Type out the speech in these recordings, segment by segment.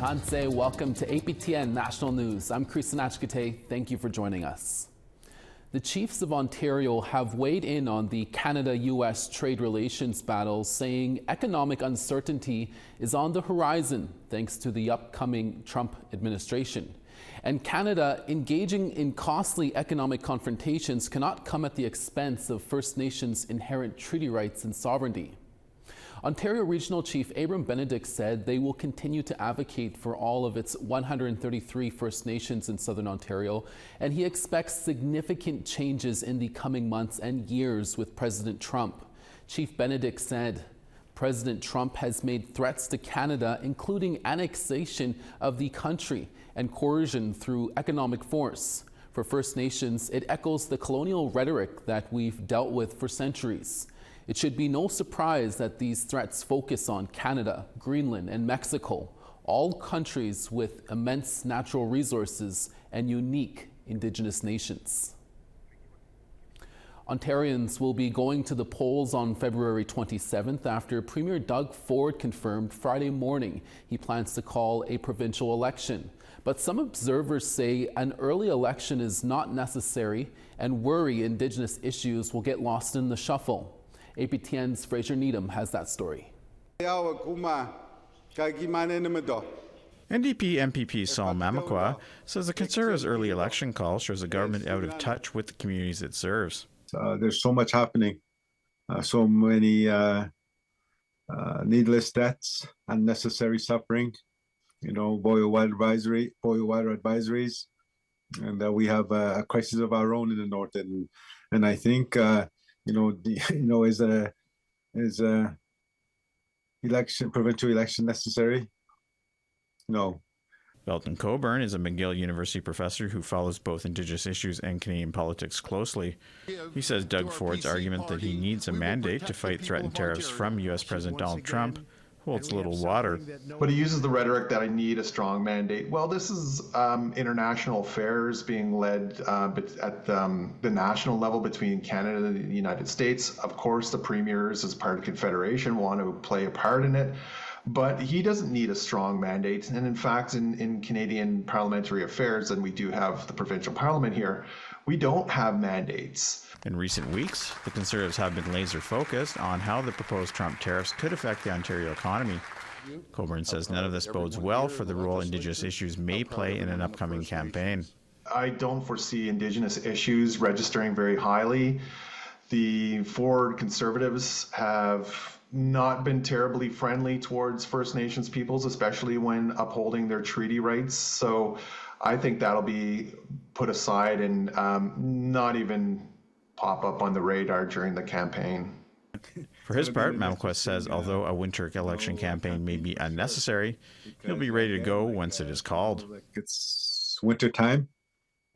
Tanse, welcome to APTN National News. I'm Chris Nachkate. Thank you for joining us. The chiefs of Ontario have weighed in on the Canada-U.S. trade relations battle, saying economic uncertainty is on the horizon thanks to the upcoming Trump administration. And Canada engaging in costly economic confrontations cannot come at the expense of First Nations' inherent treaty rights and sovereignty. Ontario Regional Chief Abram Benedict said they will continue to advocate for all of its 133 First Nations in Southern Ontario, and he expects significant changes in the coming months and years with President Trump. Chief Benedict said President Trump has made threats to Canada, including annexation of the country and coercion through economic force. For First Nations, it echoes the colonial rhetoric that we've dealt with for centuries. It should be no surprise that these threats focus on Canada, Greenland, and Mexico, all countries with immense natural resources and unique Indigenous nations. Ontarians will be going to the polls on February 27th after Premier Doug Ford confirmed Friday morning he plans to call a provincial election. But some observers say an early election is not necessary and worry Indigenous issues will get lost in the shuffle. APTN's Fraser Needham has that story. NDP MPP Saul Mamakwa says the Conservatives' early election call shows a government out of touch with the communities it serves. There's so much happening, so many needless deaths, unnecessary suffering, boil water advisories, and we have a crisis of our own in the north. And I think is a provincial election necessary? No. Belton Coburn is a McGill University professor who follows both Indigenous issues and Canadian politics closely. He says Doug Ford's argument that he needs a mandate to fight threatened tariffs from U.S. President Donald Trump holds little water. But he uses the rhetoric that I need a strong mandate. Well, this is international affairs being led at the national level between Canada and the United States. Of course, the premiers, as part of Confederation, want to play a part in it. But he doesn't need a strong mandate. And in fact, in Canadian parliamentary affairs, and we do have the provincial parliament here, we don't have mandates. In recent weeks, the Conservatives have been laser focused on how the proposed Trump tariffs could affect the Ontario economy. Coburn says none of this bodes well for the role Indigenous issues may play in an upcoming campaign. I don't foresee Indigenous issues registering very highly. The Ford Conservatives have not been terribly friendly towards First Nations peoples, especially when upholding their treaty rights. So I think that'll be put aside and not even pop up on the radar during the campaign. For his part, Mamakwa says although a winter election campaign may be unnecessary, he'll be ready to go once it is called. It's winter time.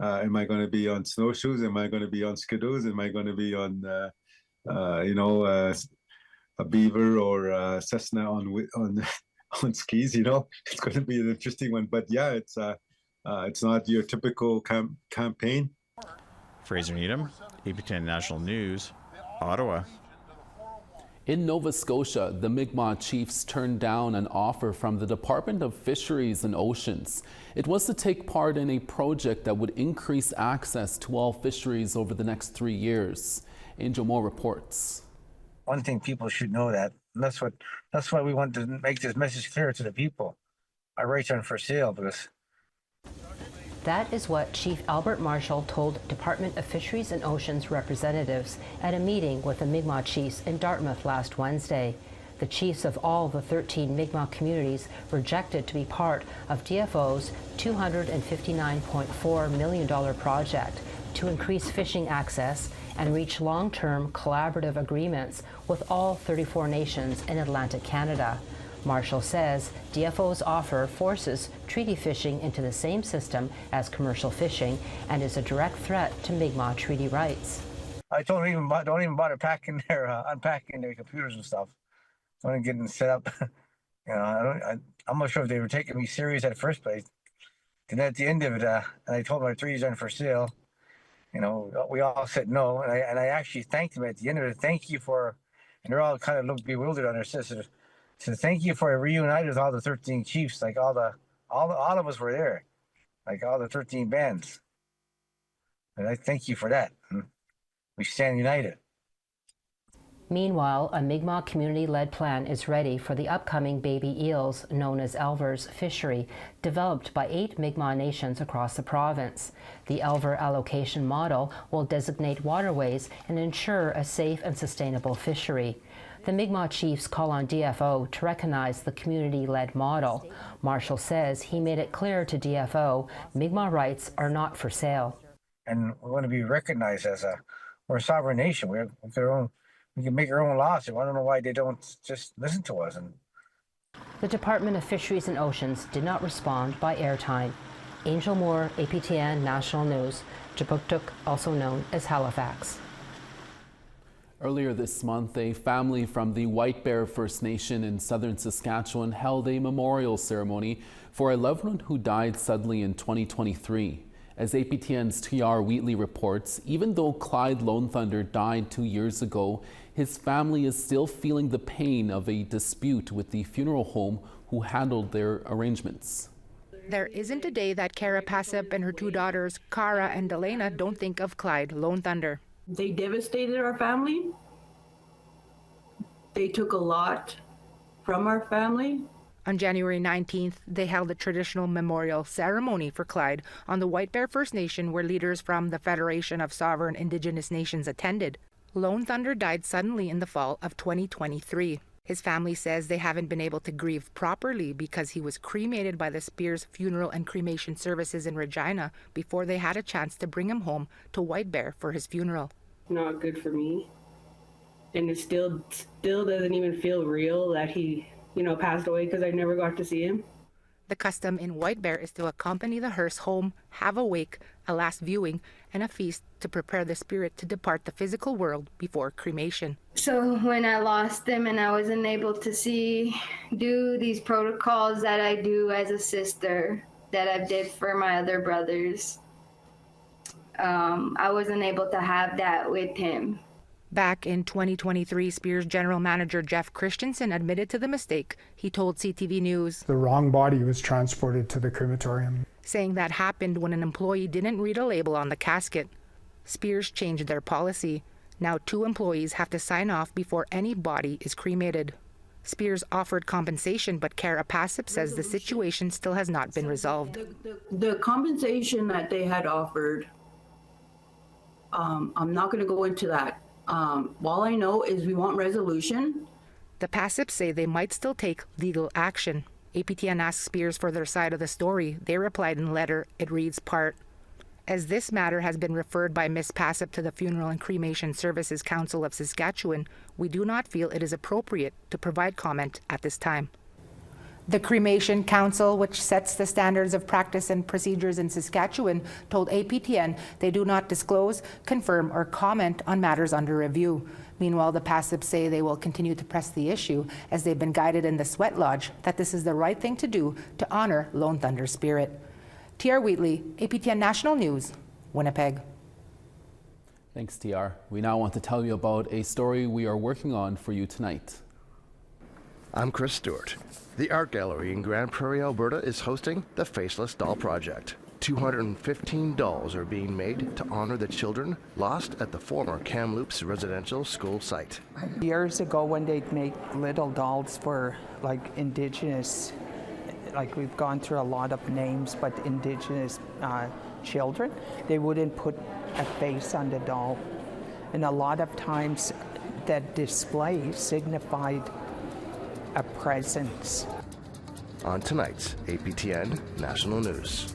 Am I going to be on snowshoes? Am I going to be on skidoos? Am I going to be on, a beaver or a Cessna on skis? It's going to be an interesting one. But yeah, it's not your typical campaign. Fraser Needham, APTN National News, Ottawa. In Nova Scotia, the Migma chiefs turned down an offer from the Department of Fisheries and Oceans. It was to take part in a project that would increase access to all fisheries over the next 3 years. Angel Moore reports. One thing people should know that, and that's why we want to make this message clear to the people. Our rights aren't for sale because. That is what Chief Albert Marshall told Department of Fisheries and Oceans representatives at a meeting with the Migma chiefs in Dartmouth last Wednesday. The chiefs of all the 13 Migma communities rejected to be part of DFO's $259.4 million project to increase fishing access and reach long-term collaborative agreements with all 34 nations in Atlantic Canada. Marshall says DFO's offer forces treaty fishing into the same system as commercial fishing and is a direct threat to Migma treaty rights. I don't even bother unpacking their computers and stuff. Don't even get them set up. I'm not sure if they were taking me serious at first place. And at the end of it, and I told them our trees aren't for sale. We all said no, and I actually thanked them at the end of it. Thank you for, and they're all kind of looked bewildered on their sisters. So thank you for reuniting with all the 13 chiefs, like all the all of us were there, like all the 13 bands. And I thank you for that. We stand united. Meanwhile, a Migma community-led plan is ready for the upcoming baby eels known as Elver's fishery, developed by 8 Migma nations across the province. The Elver allocation model will designate waterways and ensure a safe and sustainable fishery. The Migma chiefs call on DFO to recognize the community-led model. Marshall says he made it clear to DFO Migma rights are not for sale. And we want to be recognized as we're a sovereign nation. We can make our own laws. So I don't know why they don't just listen to us. The Department of Fisheries and Oceans did not respond by airtime. Angel Moore, APTN National News, Jabuktuk, also known as Halifax. Earlier this month, a family from the White Bear First Nation in southern Saskatchewan held a memorial ceremony for a loved one who died suddenly in 2023. As APTN's TR Wheatley reports, even though Clyde Lone Thunder died 2 years ago, his family is still feeling the pain of a dispute with the funeral home who handled their arrangements. There isn't a day that Kara Passip and her 2 daughters, Cara and Delana, don't think of Clyde Lone Thunder. They devastated our family. They took a lot from our family. On January 19th, they held a traditional memorial ceremony for Clyde on the White Bear First Nation, where leaders from the Federation of Sovereign Indigenous Nations attended. Lone Thunder died suddenly in the fall of 2023. His family says they haven't been able to grieve properly because he was cremated by the Spears Funeral and Cremation Services in Regina before they had a chance to bring him home to White Bear for his funeral. Not good for me. And it still doesn't even feel real that he passed away because I never got to see him. The custom in White Bear is to accompany the hearse home, have a wake, a last viewing, and a feast to prepare the spirit to depart the physical world before cremation. So when I lost him and I wasn't able to do these protocols that I do as a sister, that I did for my other brothers, I wasn't able to have that with him. Back in 2023, Spears General Manager Jeff Christensen admitted to the mistake. He told CTV News the wrong body was transported to the crematorium, saying that happened when an employee didn't read a label on the casket. Spears changed their policy. Now 2 employees have to sign off before any body is cremated. Spears offered compensation, but Kara Passip says the situation still has not been resolved. The compensation that they had offered, I'm not going to go into that. All I know is we want resolution. The Passips say they might still take legal action. APTN asked Spears for their side of the story. They replied in a letter. It reads part, as this matter has been referred by Ms. Passip to the Funeral and Cremation Services Council of Saskatchewan, we do not feel it is appropriate to provide comment at this time. The Cremation Council, which sets the standards of practice and procedures in Saskatchewan, told APTN they do not disclose, confirm, or comment on matters under review. Meanwhile, the Passips say they will continue to press the issue as they've been guided in the Sweat Lodge that this is the right thing to do to honor Lone Thunder's spirit. TR Wheatley, APTN National News, Winnipeg. Thanks, TR. We now want to tell you about a story we are working on for you tonight. I'm Chris Stewart. The Art Gallery in Grand Prairie, Alberta is hosting the Faceless Doll Project. 215 dolls are being made to honor the children lost at the former Kamloops residential school site. Years ago, when they'd make little dolls for like Indigenous, like we've gone through a lot of names, but Indigenous children, they wouldn't put a face on the doll. And a lot of times that display signified a presence. On tonight's APTN National News.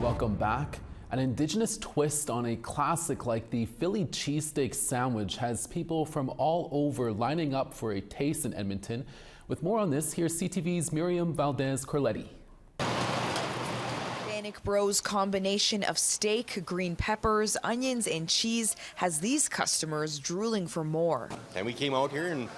Welcome back. An Indigenous twist on a classic like the Philly cheesesteak sandwich has people from all over lining up for a taste in Edmonton. With more on this, here's CTV's Miriam Valdez-Corletti. Bic Bros' combination of steak, green peppers, onions, and cheese has these customers drooling for more. And we came out here and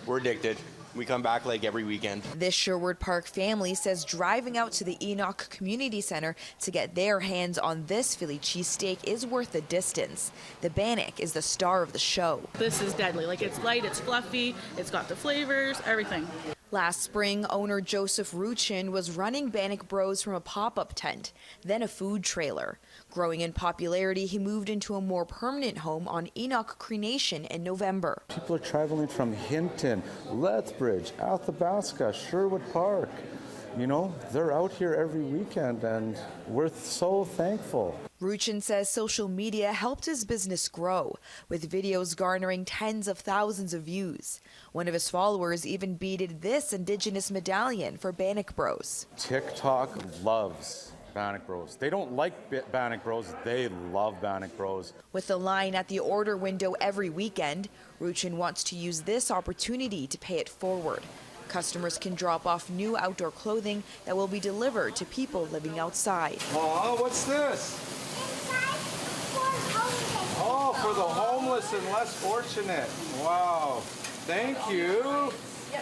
we're addicted. We come back like every weekend. This Sherwood Park family says driving out to the Enoch Community Center to get their hands on this Philly cheesesteak is worth the distance. The Bannock is the star of the show. This is deadly. Like, it's light, it's fluffy, it's got the flavors, everything. Last spring, owner Joseph Ruchin was running Bic Bros from a pop-up tent, then a food trailer. Growing in popularity, he moved into a more permanent home on Enoch Cremation in November. People are traveling from Hinton, Lethbridge, Athabasca, Sherwood Park. You know, they're out here every weekend, and we're so thankful. Ruchin says social media helped his business grow, with videos garnering tens of thousands of views. One of his followers even beaded this Indigenous medallion for Bic Bros. TikTok loves Bic Bros. They don't like Bic Bros, they love Bic Bros. With the line at the order window every weekend, Ruchin wants to use this opportunity to pay it forward. Customers can drop off new outdoor clothing that will be delivered to people living outside. Oh, what's this? Oh, for the homeless and less fortunate. Wow. Thank you.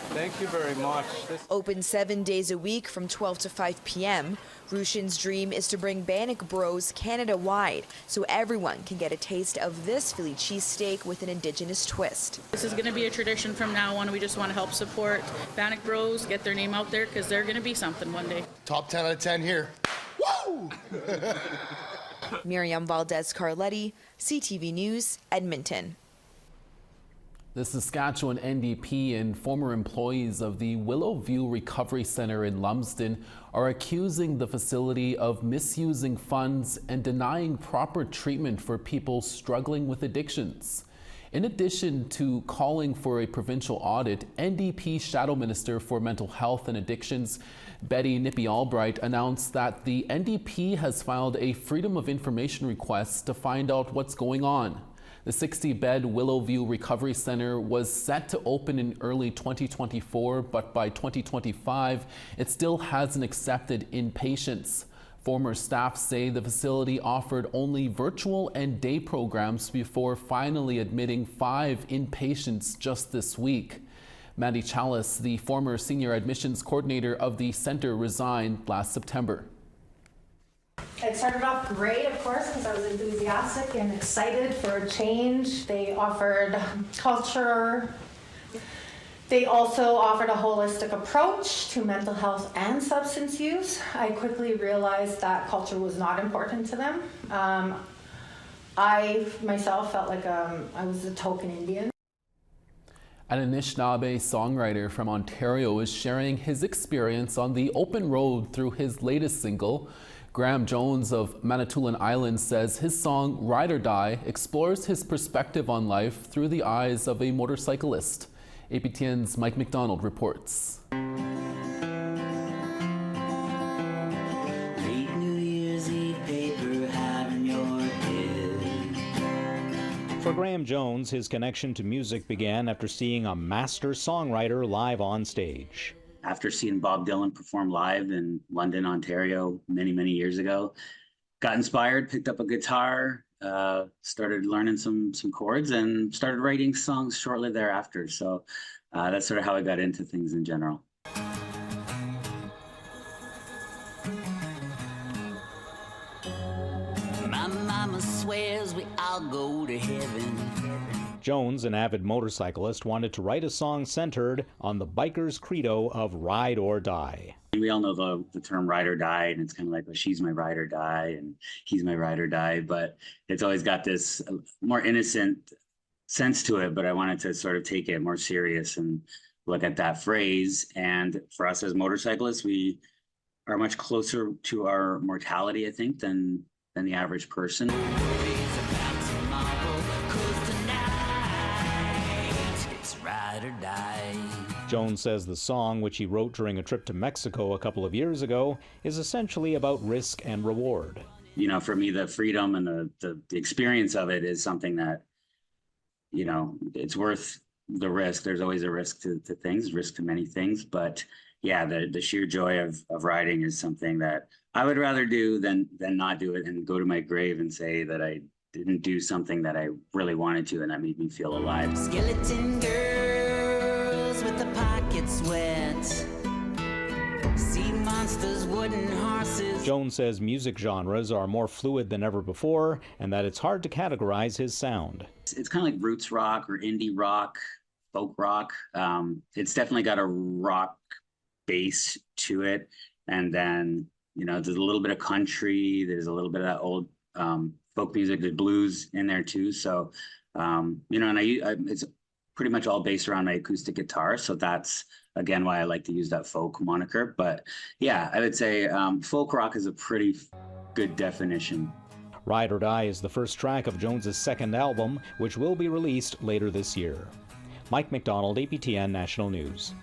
Thank you very much. Open 7 days a week from 12 to 5 p.m., Ruchin's dream is to bring Bic Bros Canada-wide so everyone can get a taste of this Philly cheesesteak with an Indigenous twist. This is going to be a tradition from now on. We just want to help support Bic Bros, get their name out there, because they're going to be something one day. Top 10 out of 10 here. Woo! Miriam Valdez-Carletti, CTV News, Edmonton. The Saskatchewan NDP and former employees of the Willow View Recovery Centre in Lumsden are accusing the facility of misusing funds and denying proper treatment for people struggling with addictions. In addition to calling for a provincial audit, NDP Shadow Minister for Mental Health and Addictions, Betty Nippy-Albright, announced that the NDP has filed a Freedom of Information request to find out what's going on. The 60-bed Willow View Recovery Centre was set to open in early 2024, but by 2025, it still hasn't accepted inpatients. Former staff say the facility offered only virtual and day programs before finally admitting 5 inpatients just this week. Mandy Chalice, the former senior admissions coordinator of the centre, resigned last September. It started off great, of course, because I was enthusiastic and excited for a change. They offered culture. They also offered a holistic approach to mental health and substance use. I quickly realized that culture was not important to them. I myself felt like I was a token Indian. An Anishinaabe songwriter from Ontario is sharing his experience on the open road through his latest single. Graham Jones of Manitoulin Island says his song Ride or Die explores his perspective on life through the eyes of a motorcyclist. APTN's Mike McDonald reports. For Graham Jones, his connection to music began after seeing a master songwriter live on stage. After seeing Bob Dylan perform live in London, Ontario, many years ago, got inspired, picked up a guitar, started learning some chords, and started writing songs shortly thereafter. So that's sort of how I got into things in general. My mama swears we all go to heaven. Jones, an avid motorcyclist, wanted to write a song centered on the biker's credo of ride or die. We all know the term ride or die, and it's kind of like, well, she's my ride or die, and he's my ride or die, but it's always got this more innocent sense to it, but I wanted to sort of take it more serious and look at that phrase. And for us as motorcyclists, we are much closer to our mortality, I think, than the average person. Ride or die. Jones says the song, which he wrote during a trip to Mexico a couple of years ago, is essentially about risk and reward. You know, for me, the freedom and the experience of it is something that, you know, it's worth the risk. There's always a risk to things, risk to many things. But yeah, the sheer joy of riding is something that I would rather do than not do it and go to my grave and say that I didn't do something that I really wanted to and that made me feel alive. Skeleton girls boys with the pockets wet. Sea monsters, wooden horses. Jones says music genres are more fluid than ever before and that it's hard to categorize his sound. It's kind of like roots rock or indie rock, folk rock. It's definitely got a rock base to it. And then, you know, there's a little bit of country, there's a little bit of that old folk music, there's blues in there too. So, you know, and it's pretty much all based around my acoustic guitar. So that's, again, why I like to use that folk moniker. But yeah, I would say folk rock is a pretty good definition. Ride or Die is the first track of Jones's second album, which will be released later this year. Mike McDonald, APTN National News.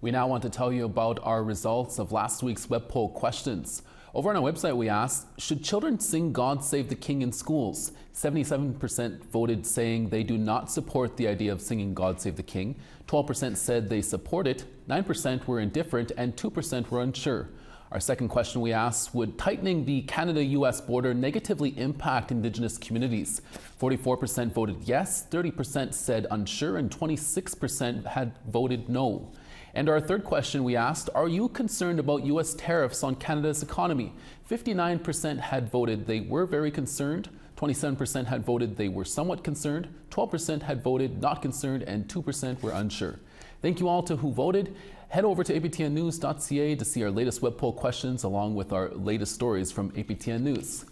We now want to tell you about our results of last week's web poll questions. Over on our website, we asked, should children sing God Save the King in schools? 77% voted saying they do not support the idea of singing God Save the King. 12% said they support it, 9% were indifferent, and 2% were unsure. Our second question we asked, would tightening the Canada-U.S. border negatively impact Indigenous communities? 44% voted yes, 30% said unsure, and 26% had voted no. And our third question we asked, are you concerned about U.S. tariffs on Canada's economy? 59% had voted they were very concerned, 27% had voted they were somewhat concerned, 12% had voted not concerned, and 2% were unsure. Thank you all to who voted. Head over to aptnnews.ca to see our latest web poll questions along with our latest stories from APTN News.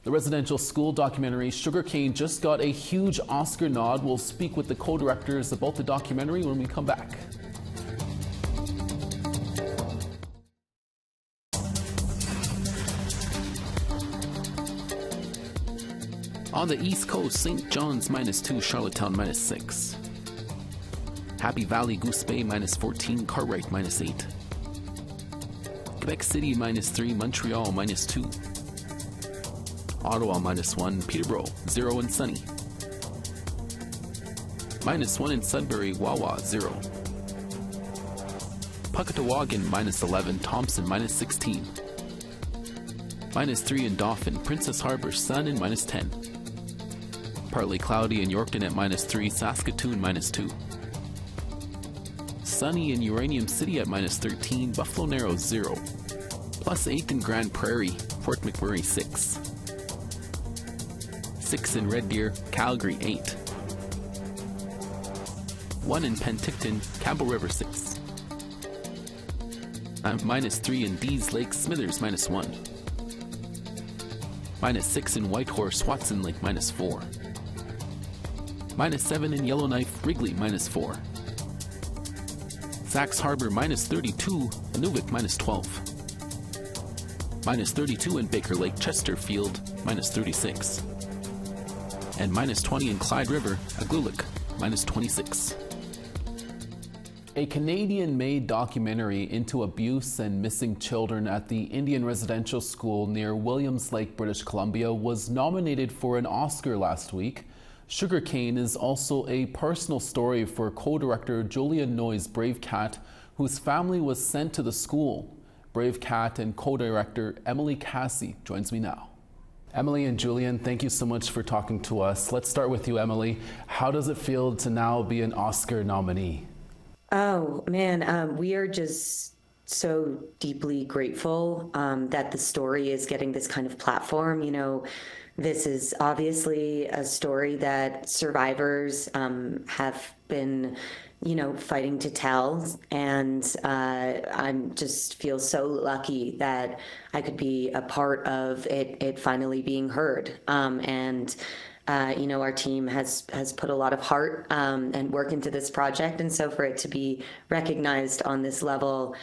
The residential school documentary Sugarcane just got a huge Oscar nod. We'll speak with the co-directors about the documentary when we come back. On the East Coast, St. John's -2, Charlottetown -6. Happy Valley, Goose Bay -14, Cartwright -8. Quebec City -3, Montreal -2. Ottawa -1, Peterborough 0 and sunny. -1 in Sudbury, Wawa 0. Puckatawagan -11, Thompson -16. -3 in Dauphin, Princess Harbour, sun and -10. Partly cloudy in Yorkton at -3, Saskatoon -2. Sunny in Uranium City at -13, Buffalo Narrows 0. +8 in Grand Prairie, Fort McMurray 6. 6 in Red Deer, Calgary 8. 1 in Penticton, Campbell River 6. -3 in Dees Lake, Smithers -1. -6 in Whitehorse, Watson Lake -4. -7 in Yellowknife, Wrigley -4. Sax Harbor -32, Inuvik -12. -32 in Baker Lake, Chesterfield -36. And -20 in Clyde River, Aglulik -26. A Canadian-made documentary into abuse and missing children at the Indian residential school near Williams Lake, British Columbia was nominated for an Oscar last week. Sugarcane is also a personal story for co-director Julian Noy's Brave Cat, whose family was sent to the school. Brave Cat and co-director Emily Cassie joins me now. Emily and Julian, thank you so much for talking to us. Let's start with you, Emily. How does it feel to now be an Oscar nominee? Oh, man, we are just so deeply grateful that the story is getting this kind of platform. You know, this is obviously a story that survivors have been, you know, fighting to tell. And I'm just feel so lucky that I could be a part of it finally being heard. You know, our team has put a lot of heart and work into this project. And so for it to be recognized on this level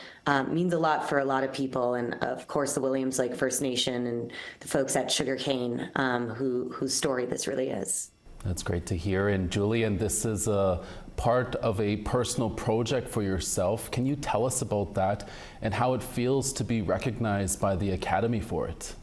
means a lot for a lot of people. And of course, the Williams Lake First Nation and the folks at Sugarcane, whose story this really is. That's great to hear. And Julian, this is a part of a personal project for yourself. Can you tell us about that and how it feels to be recognized by the Academy for it?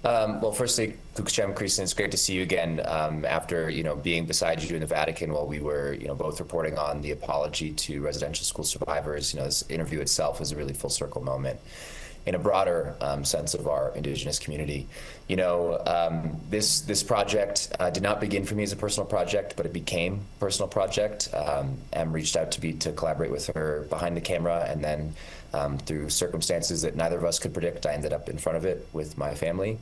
Well, firstly, Kukushem Creason, it's great to see you again after, you know, being beside you in the Vatican while we were, you know, both reporting on the apology to residential school survivors. You know, this interview itself was a really full circle moment. in a broader sense of our Indigenous community. You know, this project did not begin for me as a personal project, but it became a personal project. Em reached out to me to collaborate with her behind the camera, and then through circumstances that neither of us could predict, I ended up in front of it with my family.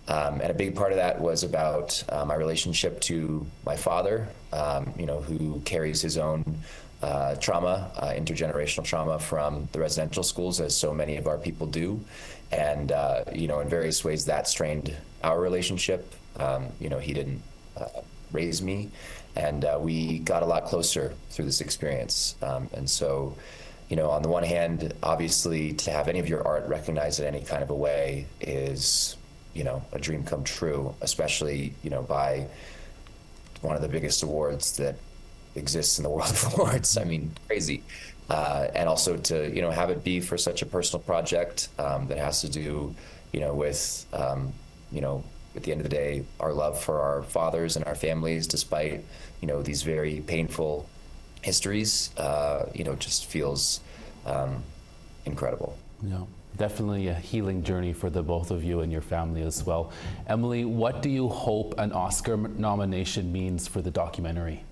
And a big part of that was about my relationship to my father, you know, who carries his own trauma, intergenerational trauma from the residential schools, as so many of our people do. And, you know, in various ways that strained our relationship. You know, he didn't raise me, and we got a lot closer through this experience. And so, you know, on the one hand, obviously, to have any of your art recognized in any kind of a way is, you know, a dream come true, especially, you know, by one of the biggest awards that exists in the world of awards. I mean, crazy. And also to, you know, have it be for such a personal project that has to do, you know, with, you know, at the end of the day, our love for our fathers and our families, despite, you know, these very painful histories, you know, just feels incredible. Yeah. Definitely a healing journey for the both of you and your family as well. Emily, what do you hope an Oscar nomination means for the documentary?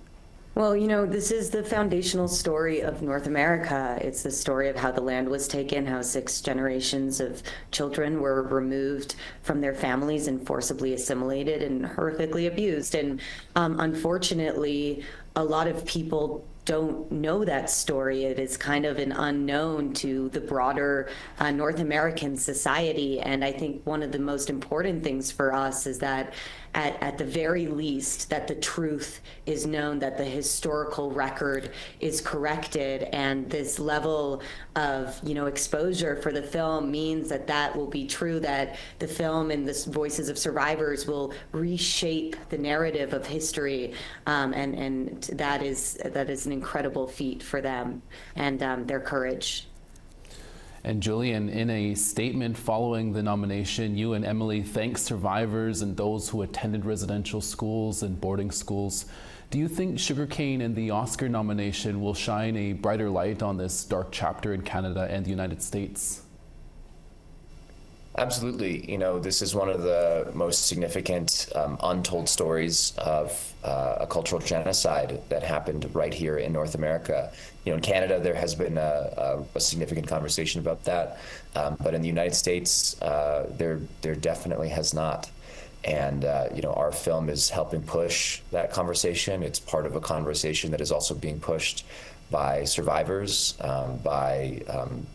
Well, you know, this is the foundational story of North America. It's the story of how the land was taken, how 6 generations of children were removed from their families and forcibly assimilated and horrifically abused. And unfortunately, a lot of people don't know that story. It is kind of an unknown to the broader North American society. And I think one of the most important things for us is that at the very least, that the truth is known, that the historical record is corrected, and this level of, you know, exposure for the film means that that will be true, that the film and the voices of survivors will reshape the narrative of history, and that is an incredible feat for them and their courage. And Julian, in a statement following the nomination, you and Emily thanked survivors and those who attended residential schools and boarding schools. Do you think Sugarcane and the Oscar nomination will shine a brighter light on this dark chapter in Canada and the United States? Absolutely. You know, this is one of the most significant untold stories of a cultural genocide that happened right here in North America. You know, in Canada, there has been a significant conversation about that, but in the United States, there definitely has not. And, you know, our film is helping push that conversation. It's part of a conversation that is also being pushed by survivors, by,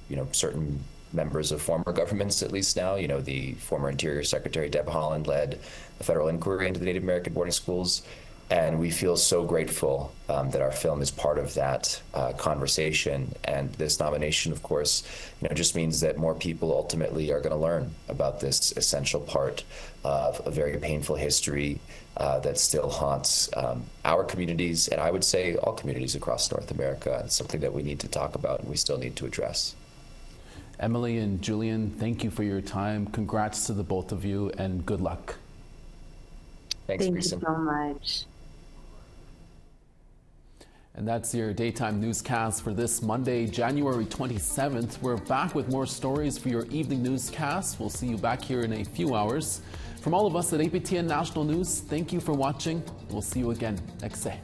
you know, certain members of former governments, at least now. You know, the former Interior Secretary, Deb Haaland, led a federal inquiry into the Native American boarding schools. And we feel so grateful that our film is part of that conversation. And this nomination, of course, you know, just means that more people ultimately are going to learn about this essential part of a very painful history that still haunts our communities, and I would say all communities across North America. It's something that we need to talk about and we still need to address. Emily and Julian, thank you for your time. Congrats to the both of you, and good luck. Thanks, Thank you so much. And that's your daytime newscast for this Monday, January 27th. We're back with more stories for your evening newscast. We'll see you back here in a few hours. From all of us at APTN National News, thank you for watching. We'll see you again next day.